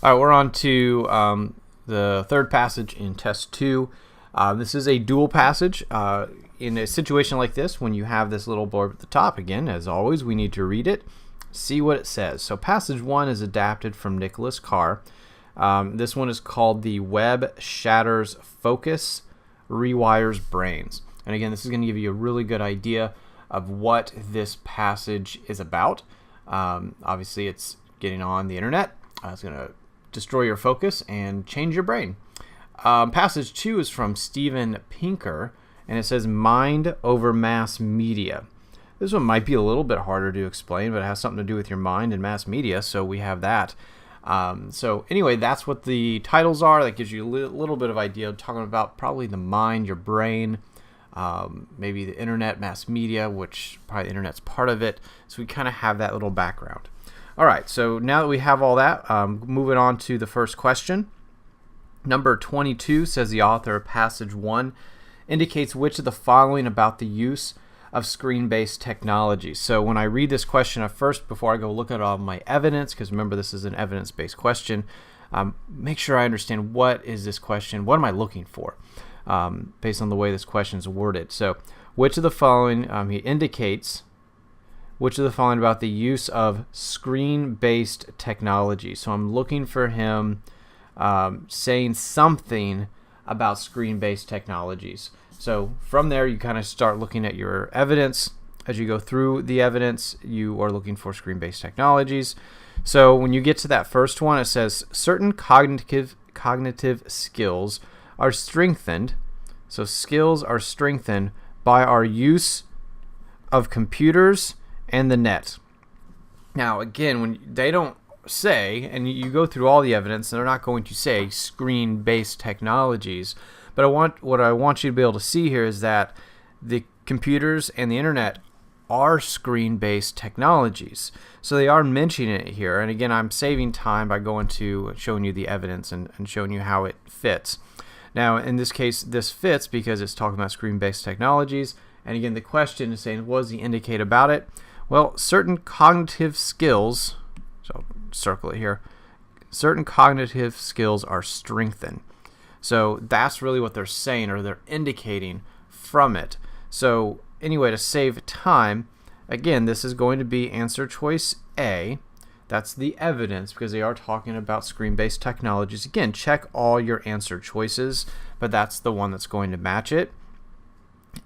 All right, we're on to the third passage in test 2. This is a dual passage. In a situation like this, when you have this little blurb at the top, again, as always, we need to read it, see what it says. So passage 1 is adapted from Nicholas Carr. This one is called The Web Shatters Focus, Rewires Brains. And again, this is going to give you a really good idea of what this passage is about. Obviously, it's getting on the internet. It's going to destroy your focus and change your brain. Passage 2 is from Steven Pinker, and it says mind over mass media. This one might be a little bit harder to explain, but it has something to do with your mind and mass media, so we have that. So anyway, that's what the titles are. That gives you a little bit of idea, talking about probably the mind, your brain, maybe the internet, mass media, which probably the internet's part of it. So we kind of have that little background. All right, so now that we have all that, moving on to the first question. Number 22 says the author of passage 1 indicates which of the following about the use of screen-based technology. So when I read this question at first, before I go look at all my evidence, because remember this is an evidence-based question, make sure I understand what is this question, what am I looking for, based on the way this question is worded. So which of the following, he indicates which of the following about the use of screen-based technology. So I'm looking for him saying something about screen-based technologies. So from there, you kind of start looking at your evidence. As you go through the evidence, you are looking for screen-based technologies. So when you get to that first one, it says certain cognitive skills are strengthened. So skills are strengthened by our use of computers and the net. Now, again, when they don't say, and you go through all the evidence, and they're not going to say screen-based technologies, but what I want you to be able to see here is that the computers and the internet are screen-based technologies. So they are mentioning it here, and again, I'm saving time by going to showing you the evidence and showing you how it fits. Now, in this case, this fits because it's talking about screen-based technologies, and again, the question is saying, what does he indicate about it? Well, certain cognitive skills, so circle it here, certain cognitive skills are strengthened. So that's really what they're saying, or they're indicating from it. So anyway, to save time, again, this is going to be answer choice A. That's the evidence, because they are talking about screen-based technologies. Again, check all your answer choices, but that's the one that's going to match it.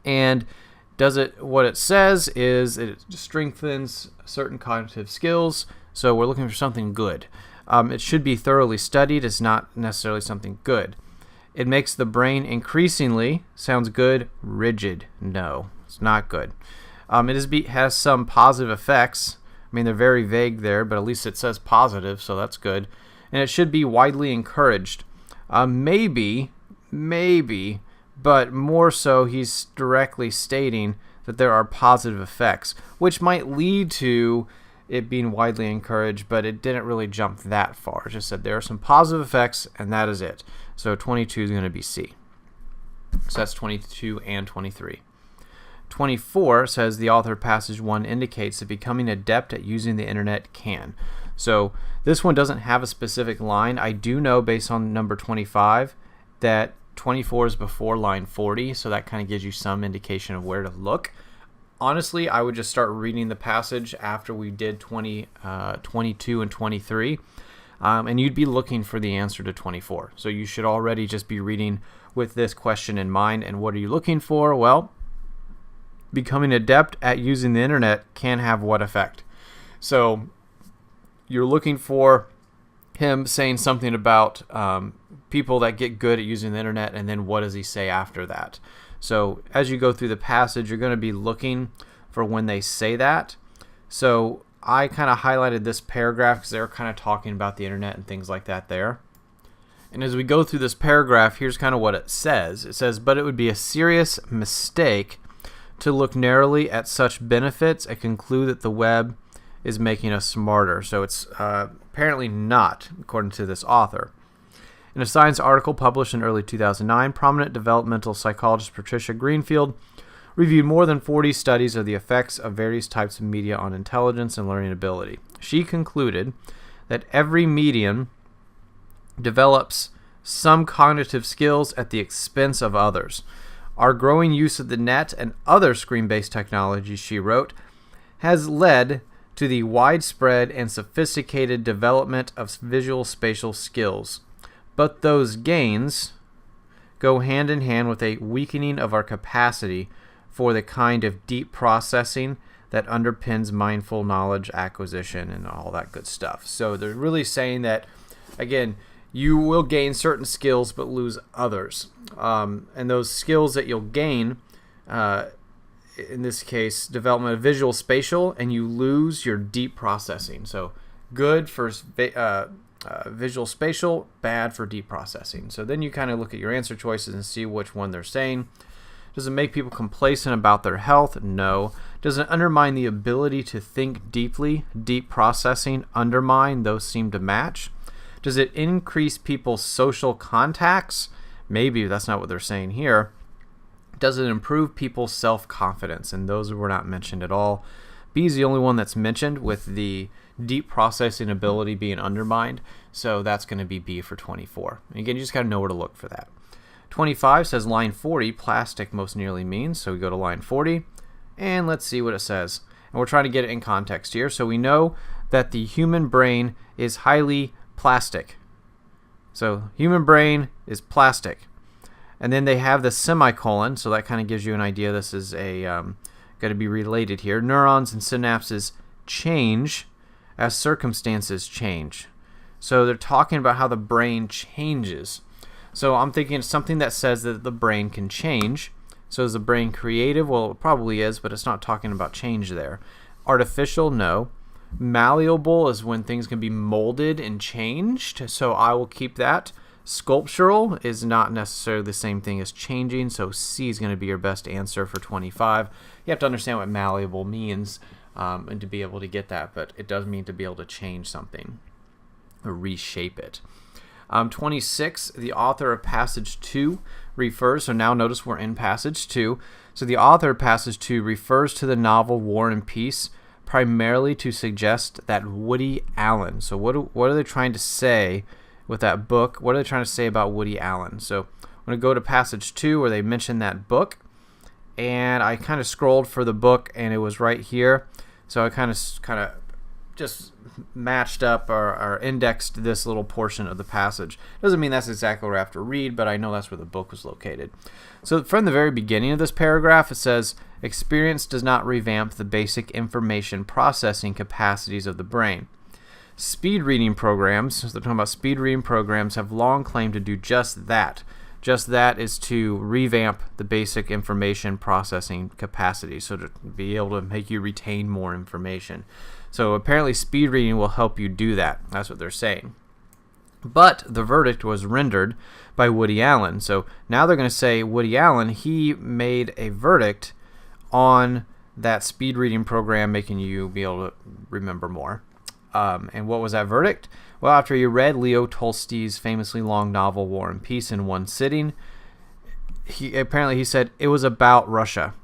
And what it says is it strengthens certain cognitive skills, so we're looking for something good. It should be thoroughly studied. It's not necessarily something good. It makes the brain increasingly, sounds good, rigid. No, it's not good. It has some positive effects. I mean, they're very vague there, but at least it says positive, so that's good. And it should be widely encouraged. Maybe, but more so he's directly stating that there are positive effects, which might lead to it being widely encouraged, but it didn't really jump that far. It just said there are some positive effects, and that is it. So 22 is going to be C. So that's 22 and 23. 24 says the author of passage 1 indicates that becoming adept at using the internet can. So this one doesn't have a specific line. I do know, based on number 25, that 24 is before line 40, so that kind of gives you some indication of where to look. Honestly, I would just start reading the passage after we did 22 and 23, and you'd be looking for the answer to 24. So you should already just be reading with this question in mind. And what are you looking for? Well, becoming adept at using the internet can have what effect? So you're looking for him saying something about people that get good at using the internet, and then what does he say after that? So as you go through the passage, you're going to be looking for when they say that. So I kind of highlighted this paragraph because they're kind of talking about the internet and things like that there. And as we go through this paragraph, here's kind of what it says. It says, but it would be a serious mistake to look narrowly at such benefits and conclude that the web is making us smarter. So it's apparently not, according to this author. In a Science article published in early 2009, prominent developmental psychologist Patricia Greenfield reviewed more than 40 studies of the effects of various types of media on intelligence and learning ability. She concluded that every medium develops some cognitive skills at the expense of others. Our growing use of the net and other screen-based technologies, she wrote, has led to the widespread and sophisticated development of visual spatial skills. But those gains go hand in hand with a weakening of our capacity for the kind of deep processing that underpins mindful knowledge acquisition and all that good stuff. So they're really saying that, again, you will gain certain skills but lose others. And those skills that you'll gain, in this case, development of visual spatial, and you lose your deep processing. So good for visual spatial, bad for deep processing. So then you kind of look at your answer choices and see which one they're saying. Does it make people complacent about their health? No. Does it undermine the ability to think deeply? Deep processing, undermine, those seem to match. Does it increase people's social contacts? Maybe, that's not what they're saying here. Does it improve people's self-confidence? And those were not mentioned at all. B is the only one that's mentioned, with the deep processing ability being undermined. So that's going to be B for 24. And again, you just got to know where to look for that. 25 says line 40, plastic most nearly means. So we go to line 40, and let's see what it says. And we're trying to get it in context here. So we know that the human brain is highly plastic. So human brain is plastic. And then they have the semicolon, so that kind of gives you an idea. This is a going to be related here. Neurons and synapses change as circumstances change. So they're talking about how the brain changes. So I'm thinking it's something that says that the brain can change. So is the brain creative? Well, it probably is, but it's not talking about change there. Artificial, no. Malleable is when things can be molded and changed, so I will keep that. Sculptural is not necessarily the same thing as changing, so C is going to be your best answer for 25. You have to understand what malleable means and to be able to get that, but it does mean to be able to change something or reshape it. 26, the author of passage 2 refers, so now notice we're in passage 2. So the author of passage 2 refers to the novel War and Peace primarily to suggest that Woody Allen. So what are they trying to say with that book? What are they trying to say about Woody Allen? So I'm going to go to passage 2 where they mention that book, and I kind of scrolled for the book and it was right here. So I kind of just matched up or indexed this little portion of the passage. Doesn't mean that's exactly what I have to read, but I know that's where the book was located. So from the very beginning of this paragraph, it says, experience does not revamp the basic information processing capacities of the brain. Speed reading programs, so they're talking about speed reading programs, have long claimed to do just that. Just that is to revamp the basic information processing capacity, so to be able to make you retain more information. So apparently speed reading will help you do that. That's what they're saying. But the verdict was rendered by Woody Allen. So now they're going to say Woody Allen, he made a verdict on that speed reading program, making you be able to remember more. And what was that verdict? Well, after you read Leo Tolstoy's famously long novel War and Peace in one sitting, he said it was about Russia.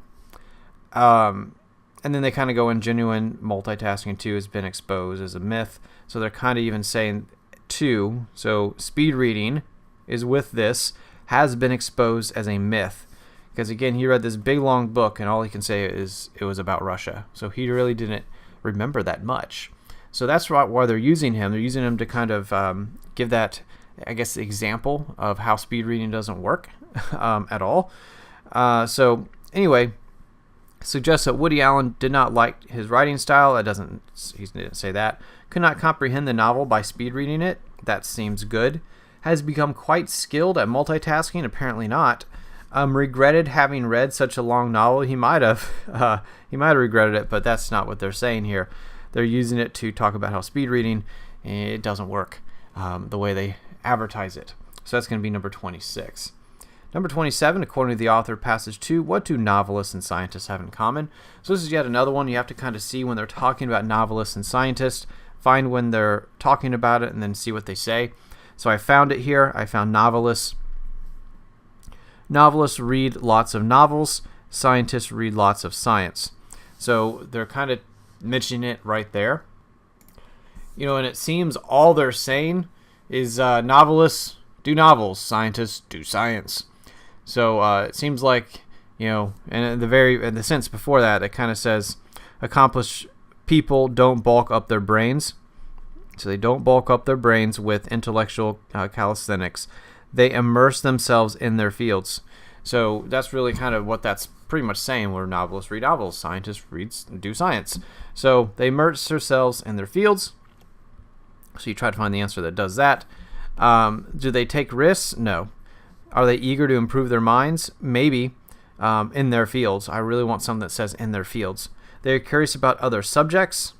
And then they kind of go in genuine multitasking too has been exposed as a myth. So they're kind of even saying too, so speed reading is with this, has been exposed as a myth. Because again, he read this big long book and all he can say is it was about Russia. So he really didn't remember that much. So that's why they're using him. They're using him to kind of give that, I guess, example of how speed reading doesn't work at all. So anyway, suggests that Woody Allen did not like his writing style. He didn't say that. Could not comprehend the novel by speed reading it. That seems good. Has become quite skilled at multitasking. Apparently not. Regretted having read such a long novel. He might have regretted it, but that's not what they're saying here. They're using it to talk about how speed reading, it doesn't work the way they advertise it. So that's going to be number 26. Number 27, according to the author of passage 2, what do novelists and scientists have in common? So this is yet another one you have to kind of see when they're talking about novelists and scientists, find when they're talking about it, and then see what they say. So I found it here. I found novelists. Novelists read lots of novels. Scientists read lots of science. So they're kind of mentioning it right there. And it seems all they're saying is novelists do novels, scientists do science. So it seems like, and in the sense before that, it kind of says accomplished people don't bulk up their brains. So they don't bulk up their brains with intellectual calisthenics. They immerse themselves in their fields. So that's really kind of what that's pretty much saying, where novelists read novels, scientists do science. So they immerse themselves in their fields. So you try to find the answer that does that. Do they take risks? No. Are they eager to improve their minds? Maybe. In their fields. I really want something that says in their fields. They're curious about other subjects?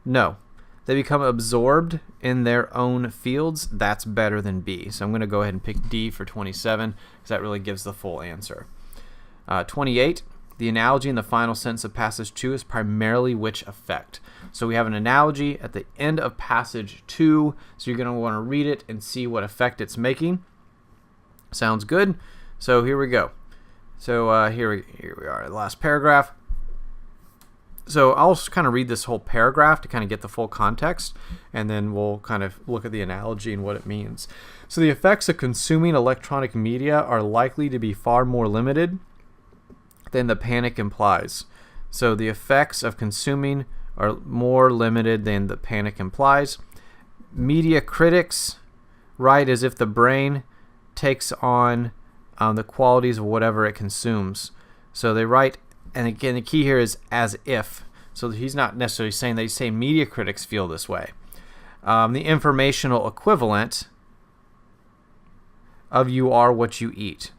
No. They become absorbed in their own fields. That's better than B. So I'm going to go ahead and pick D for 27 because that really gives the full answer. 28, the analogy in the final sentence of passage 2 is primarily which effect? So we have an analogy at the end of passage 2. So you're going to want to read it and see what effect it's making. Sounds good. So here we go. So here we are, the last paragraph. So I'll just kind of read this whole paragraph to kind of get the full context, and then we'll kind of look at the analogy and what it means. So the effects of consuming electronic media are likely to be far more limited than the panic implies. So the effects of consuming are more limited than the panic implies. Media critics write as if the brain takes on the qualities of whatever it consumes. So they write, and again, the key here is as if. So he's not necessarily saying, they say media critics feel this way. The informational equivalent of you are what you eat.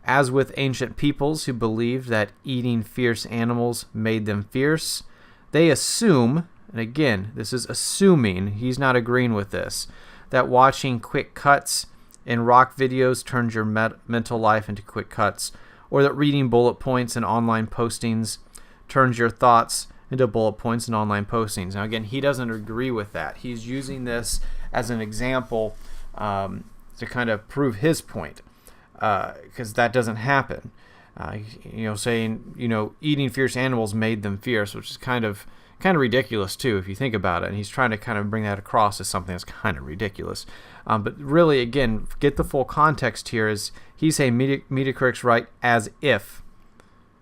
As with ancient peoples who believed that eating fierce animals made them fierce, they assume, and again, this is assuming, he's not agreeing with this, that watching quick cuts in rock videos turns your mental life into quick cuts, or that reading bullet points in online postings turns your thoughts into bullet points in online postings. Now, again, he doesn't agree with that. He's using this as an example to kind of prove his point, because that doesn't happen. Saying, eating fierce animals made them fierce, which is kind of ridiculous too, if you think about it. And he's trying to kind of bring that across as something that's kind of ridiculous. But really, again, get the full context here. Is he's saying media critics write as if,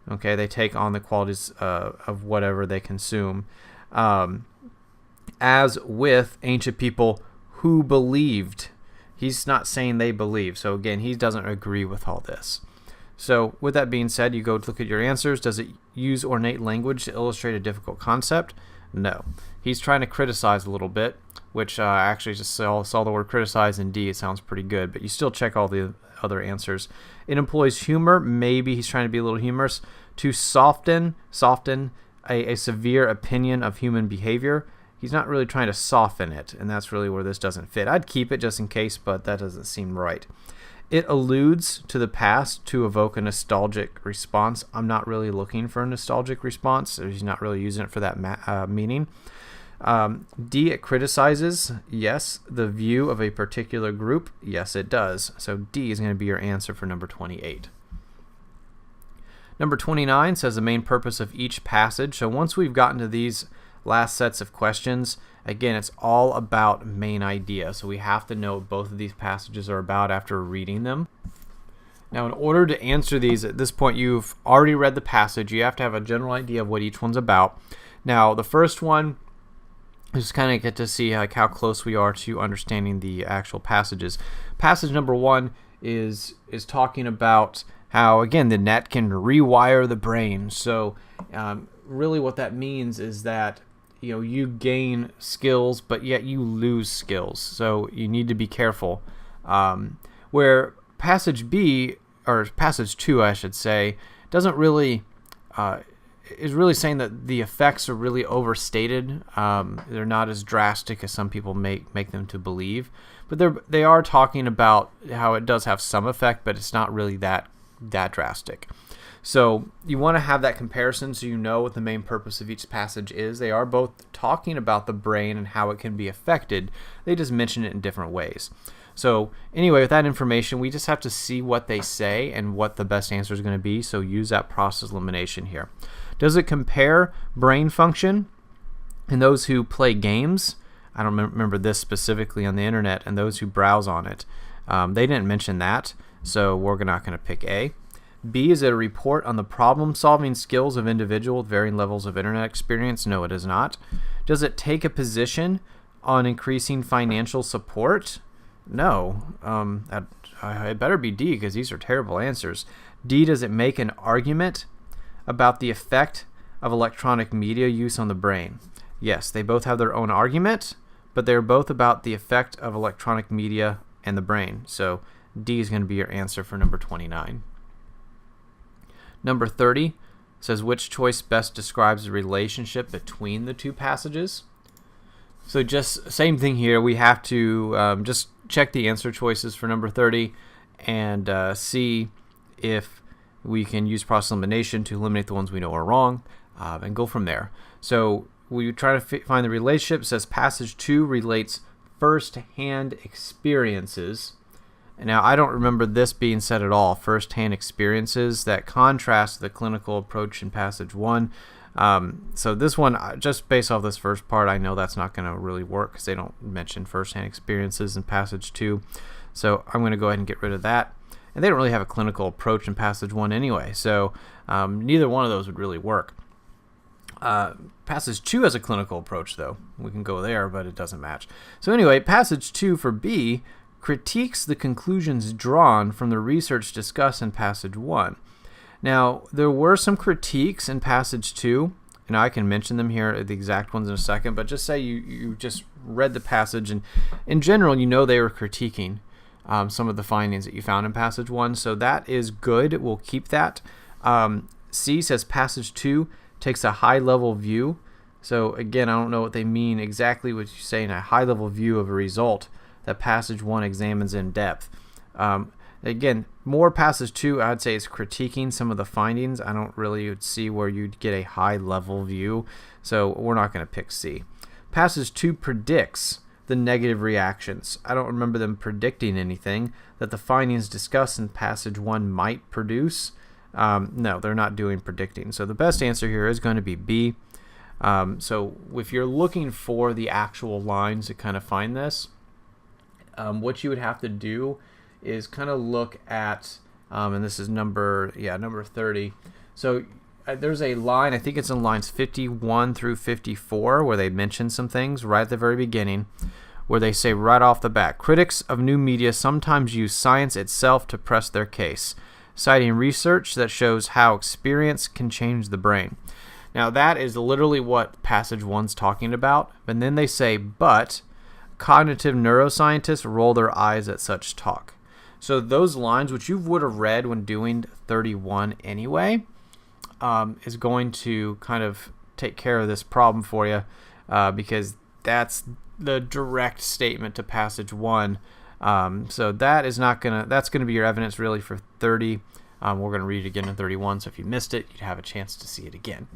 okay, they take on the qualities of whatever they consume, as with ancient people who believed. He's not saying they believe. So again, he doesn't agree with all this. So with that being said, you go look at your answers. Does it use ornate language to illustrate a difficult concept? No. He's trying to criticize a little bit, which I actually just saw the word criticize in D. It sounds pretty good, but you still check all the other answers. It employs humor. Maybe he's trying to be a little humorous to soften a severe opinion of human behavior. He's not really trying to soften it, and that's really where this doesn't fit. I'd keep it just in case, but that doesn't seem right. It alludes to the past to evoke a nostalgic response. I'm not really looking for a nostalgic response. So he's not really using it for that meaning. D, it criticizes. Yes. The view of a particular group. Yes, it does. So D is going to be your answer for number 28. Number 29 says the main purpose of each passage. So once we've gotten to these last sets of questions, again, it's all about main idea. So we have to know what both of these passages are about after reading them. Now, in order to answer these, at this point, you've already read the passage. You have to have a general idea of what each one's about. Now, the first one is just kind of get to see how close we are to understanding the actual passages. Passage number 1 is talking about how, again, the net can rewire the brain. So really what that means is that you gain skills, but yet you lose skills. So you need to be careful. Where passage B, or passage 2, I should say, doesn't really, is really saying that the effects are really overstated. They're not as drastic as some people make them to believe. But they are talking about how it does have some effect, but it's not really that drastic. So you want to have that comparison so you know what the main purpose of each passage is. They are both talking about the brain and how it can be affected. They just mention it in different ways. So anyway, with that information, we just have to see what they say and what the best answer is going to be. So use that process elimination here. Does it compare brain function in those who play games? I don't remember this specifically on the internet, and those who browse on it. They didn't mention that, so we're not going to pick A. B, is it a report on the problem-solving skills of individuals with varying levels of internet experience? No, it is not. Does it take a position on increasing financial support? No. It better be D, because these are terrible answers. D, does it make an argument about the effect of electronic media use on the brain? Yes, they both have their own argument, but they're both about the effect of electronic media and the brain. So D is going to be your answer for number 29. Number 30 says, which choice best describes the relationship between the two passages? So just same thing here. We have to just check the answer choices for number 30 and see if we can use process elimination to eliminate the ones we know are wrong, and go from there. So we try to find the relationship. It says passage 2 relates first-hand experiences. Now, I don't remember this being said at all, first-hand experiences, that contrast the clinical approach in passage 1. So this one, just based off this first part, I know that's not going to really work because they don't mention first-hand experiences in passage 2. So I'm going to go ahead and get rid of that. And they don't really have a clinical approach in passage 1 anyway, so neither one of those would really work. Passage 2 has a clinical approach, though. We can go there, but it doesn't match. So anyway, passage 2 for B critiques the conclusions drawn from the research discussed in passage 1. Now, there were some critiques in passage 2, and I can mention them here, the exact ones in a second, but just say you just read the passage, and in general, you know they were critiquing some of the findings that you found in passage 1, so that is good. We'll keep that. C says passage 2 takes a high-level view. So again, I don't know what they mean exactly what you say in a high-level view of a result that passage 1 examines in depth. Again, more passage 2, I'd say, is critiquing some of the findings. I don't really see where you'd get a high-level view, so we're not going to pick C. Passage 2 predicts the negative reactions. I don't remember them predicting anything that the findings discussed in passage 1 might produce. No, they're not doing predicting. So the best answer here is going to be B. So if you're looking for the actual lines to kind of find this, what you would have to do is kind of look at, and this is number 30. So there's a line, I think it's in lines 51 through 54, where they mention some things right at the very beginning, where they say right off the bat, critics of new media sometimes use science itself to press their case, citing research that shows how experience can change the brain. Now that is literally what passage 1's talking about, but then they say, but cognitive neuroscientists roll their eyes at such talk. So those lines, which you would have read when doing 31 anyway, is going to kind of take care of this problem for you, because that's the direct statement to passage 1. So that's going to be your evidence really for 30. We're going to read it again in 31, so if you missed it, you'd have a chance to see it again.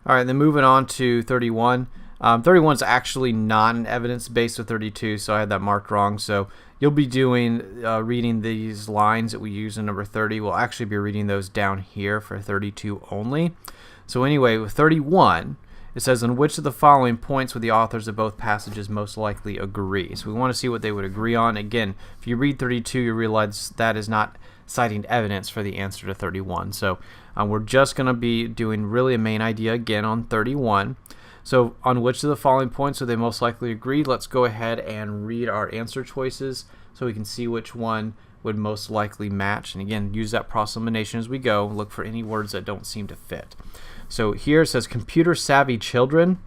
All right, then moving on to 31. 31 is actually not an evidence based with 32, so I had that marked wrong. So you'll be doing reading these lines that we use in number 30. We'll actually be reading those down here for 32 only. So anyway, with 31, it says, on which of the following points would the authors of both passages most likely agree? So we want to see what they would agree on. Again, if you read 32, you realize that is not citing evidence for the answer to 31. So we're just going to be doing really a main idea again on 31. So on which of the following points would they most likely agree? Let's go ahead and read our answer choices so we can see which one would most likely match. And again, use that process elimination as we go. Look for any words that don't seem to fit. So here it says computer savvy children.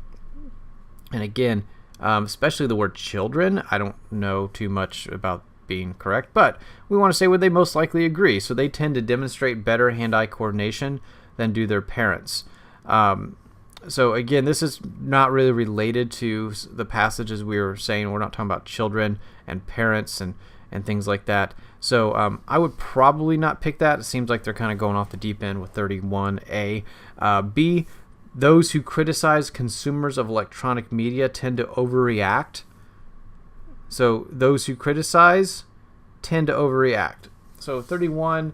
And again, especially the word children, I don't know too much about being correct, but we want to say would they most likely agree. So they tend to demonstrate better hand-eye coordination than do their parents. So again, this is not really related to the passages we were saying. We're not talking about children and parents and things like that. So I would probably not pick that. It seems like they're kind of going off the deep end with 31A. B, those who criticize consumers of electronic media tend to overreact. So those who criticize tend to overreact. So 31,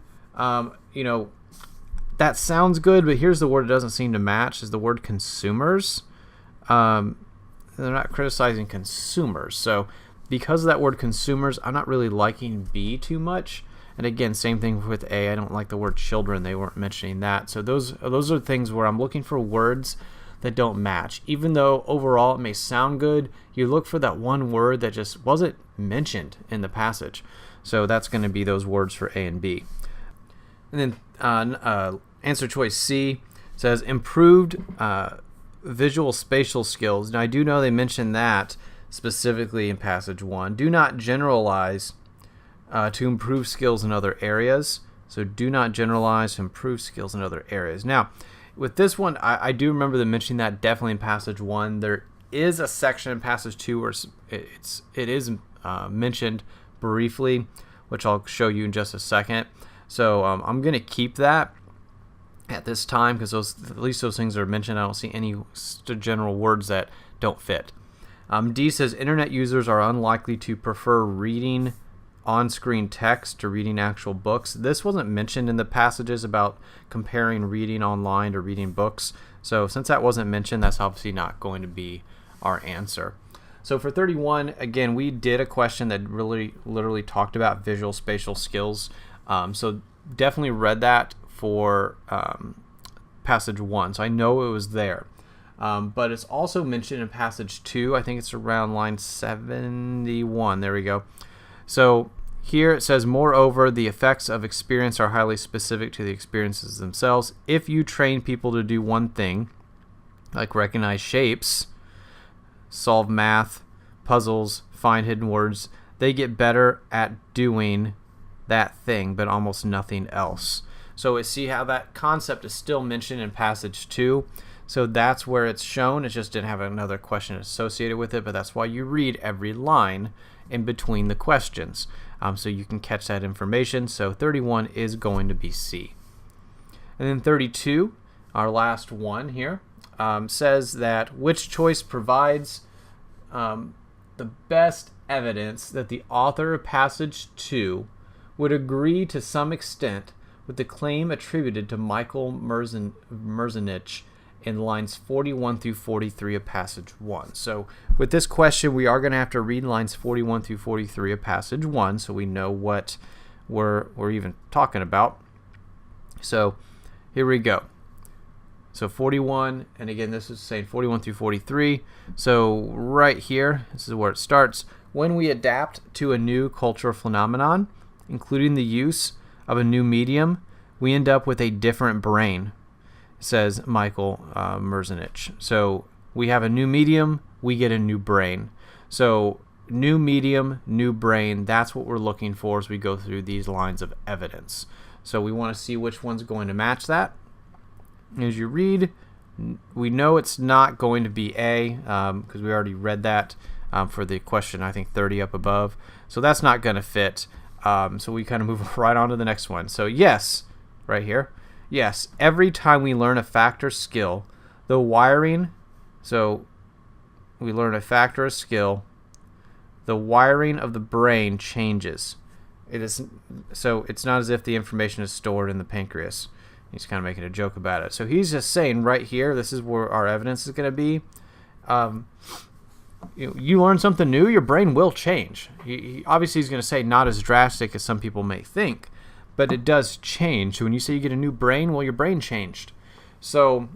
that sounds good, but here's the word it doesn't seem to match, is the word consumers. criticizing consumers. So because of that word consumers, I'm not really liking B too much. And again, same thing with A. I don't like the word children. They weren't mentioning that. So those are things where I'm looking for words that don't match. Even though overall it may sound good, you look for that one word that just wasn't mentioned in the passage. So that's going to be those words for A and B. And then answer choice C says improved visual spatial skills. Now I do know they mentioned that specifically in passage 1. Do not generalize to improve skills in other areas. So do not generalize to improve skills in other areas. Now, with this one, I do remember them mentioning that definitely in passage 1. There is a section in passage 2 where it is mentioned briefly, which I'll show you in just a second. So I'm going to keep that at this time because at least those things are mentioned. I don't see any general words that don't fit. D says internet users are unlikely to prefer reading on-screen text to reading actual books. This wasn't mentioned in the passages about comparing reading online to reading books. So since that wasn't mentioned, that's obviously not going to be our answer. So for 31, again, we did a question that really literally talked about visual spatial skills. So definitely read that for passage 1. So I know it was there. But it's also mentioned in passage 2. I think it's around line 71. There we go. So here it says, moreover, the effects of experience are highly specific to the experiences themselves. If you train people to do one thing, like recognize shapes, solve math, puzzles, find hidden words, they get better at doing that thing, but almost nothing else. So we see how that concept is still mentioned in passage 2. So that's where it's shown. It just didn't have another question associated with it, but that's why you read every line in between the questions, so you can catch that information. So 31 is going to be C. And then 32, our last one here, says that which choice provides the best evidence that the author of passage 2 would agree to some extent with the claim attributed to Michael Merzenich in lines 41 through 43 of passage 1. So with this question, we are going to have to read lines 41 through 43 of passage 1 so we know what we're even talking about. So here we go. So 41, and again, this is saying 41 through 43. So right here, this is where it starts. When we adapt to a new cultural phenomenon, including the use of a new medium, we end up with a different brain, says Michael Merzenich. So we have a new medium, we get a new brain. So new medium, new brain, that's what we're looking for as we go through these lines of evidence. So we want to see which one's going to match that. As you read, we know it's not going to be A because we already read that for the question, I think 30 up above. So that's not going to fit. So we kind of move right on to the next one. So yes, right here. Yes, every time we learn a fact or skill, the wiring, so we learn a fact or a skill, the wiring of the brain changes. So it's not as if the information is stored in the pancreas. He's kind of making a joke about it. So he's just saying right here, this is where our evidence is going to be. You learn something new, your brain will change. Obviously, he's going to say not as drastic as some people may think, but it does change. So when you say you get a new brain, well, your brain changed. So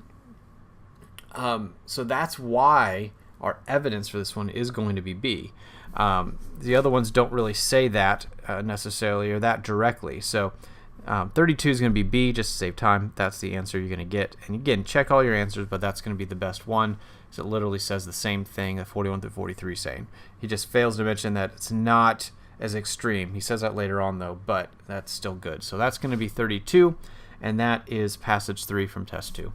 that's why our evidence for this one is going to be B. The other ones don't really say that necessarily or that directly. So 32 is going to be B, just to save time. That's the answer you're going to get. And again, check all your answers, but that's going to be the best one. So it literally says the same thing that 41 through 43 is saying. He just fails to mention that it's not as extreme. He says that later on, though, but that's still good. So that's going to be 32, and that is passage 3 from test 2.